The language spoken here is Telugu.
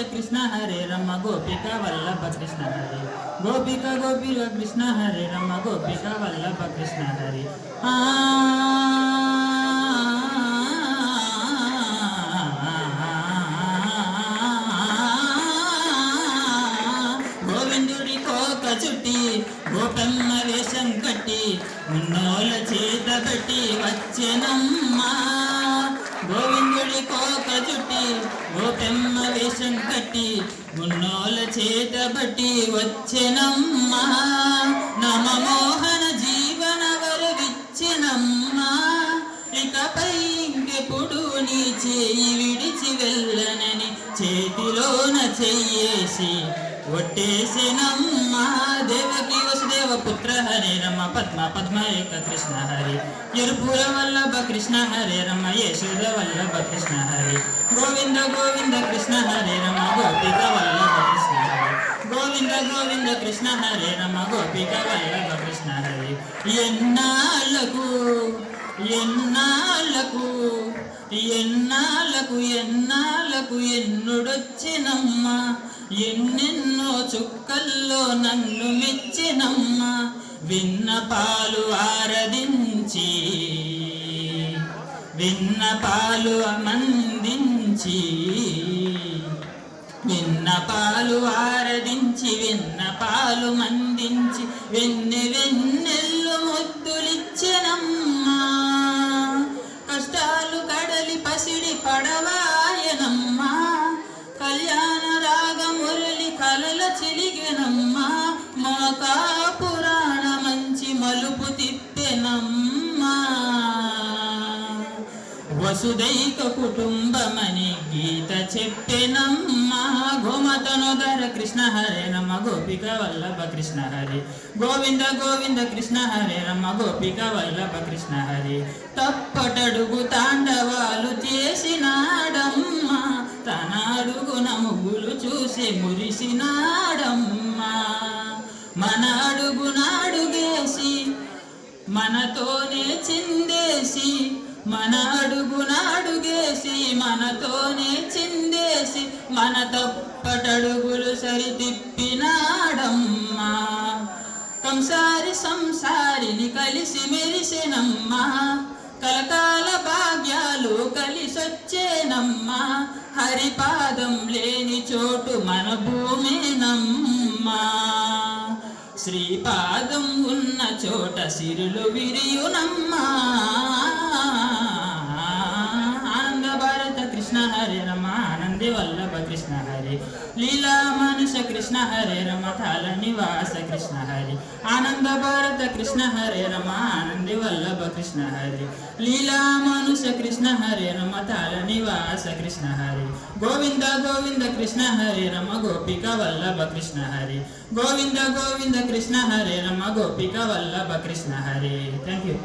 కృష్ణ హరే రమ గోపిక వల్లభ కృష్ణ హరి గోపిక గోపిక కృష్ణ హరే రమ గోపిక వల్లభ కృష్ణ హరి గోవిందుడి కోక చుట్టి గోపమ్మ వేషం కట్టి ఉన్నోల చేత పెట్టి వచ్చెనమ్మా గోవిందుడి కోక చుట్టి గోపెమ్మ వేషం కట్టి ఉన్నోల చేత బట్టి వచ్చెనమ్మా నమమోహన జీవన వరవిచ్చెనమ్మా ఇకపై ఇంకెప్పుడు నీ చేయి విడిచి వెళ్ళనని చేతిలోన చెయ్యేసి ఒట్టేసినమ్మా దేవకి వసుదేవ పుత్ర హరే రమ పద్మ పద్మ ఏక కృష్ణ హరి ఎరుపుర వల్లభ కృష్ణ హరే రమ యశోద వల్లభ కృష్ణ హరి గోవింద గోవింద కృష్ణ హరే రమ గోపిక వల్లభ కృష్ణ హరి గోవింద గోవింద కృష్ణ హరే రమ గోపిక వల్లభ కృష్ణ హరి ఎన్నాళ్ళకు ఎన్నాళ్ళకు ఎన్నాళ్ళకు ఎన్నాళ్ళకు ఎన్నుడొచ్చినమ్మా ఎన్నెన్నో చుక్కల్లో నన్ను మెచ్చినమ్మా విన్నపాలు ఆరదించి విన్నపాలు మందించి విన్నపాలు ఆరదించి విన్నపాలు మందించి వెన్నెల్లు ముద్దులిచ్చెనమ్మా కష్టాలు కడలి పసిడి పడవాయనమ్మా కళ్యాణ రాగ మురళి కలల చిలిగెనమ్మా మోకా పురాణ మంచి మలుపు తిప్పెనమ్మా వసుదైక కుటుంబమని గీత చెప్పెనమ్మా గోమతనోదర కృష్ణ హరే రమ గోపిక వల్లభ కృష్ణ హరి గోవింద గోవింద కృష్ణ హరే రమ గోపిక వల్లభ కృష్ణ హరి తప్పటడుగు తాండవాలు చేసినాడమ్మా తన అడుగున ముగ్గులు చూసి మురిసినాడమ్మా మన అడుగునాడుగేసి మనతోనే చిందేసి మన అడుగునాడుగేసి మనతోనే చిందేసి మన తప్పటడుగులు సరితిప్పినాడమ్మా కంసారి సంసారిని కలిసి మెరిసెనమ్మా కలకాల భాగ్యాలు కలిసొచ్చేనమ్మా హరిపాదం లేని చోటు మన భూమేనమ్మా శ్రీపాదం ఉన్న చోట సిరులు విరియునమ్మా ఆనంద భారత కృష్ణ హరే రమ ఆనంది వల్లభ కృష్ణ హరి లీలా మనుష కృష్ణ హరే రమ తాళ నివాస కృష్ణ హరి ఆనంద భారత కృష్ణ హరే రమ ఆనంది వల్లభ కృష్ణ హరి లీలా మనుష కృష్ణ హరే రమ తాళ నివాస కృష్ణ హరి గోవింద గోవింద కృష్ణ హరే రమ గోపిక వల్లభ కృష్ణ హరి గోవింద గోవింద కృష్ణ హరే రమ గోపిక వల్లభ కృష్ణ హరి థ్యాంక్ యూ.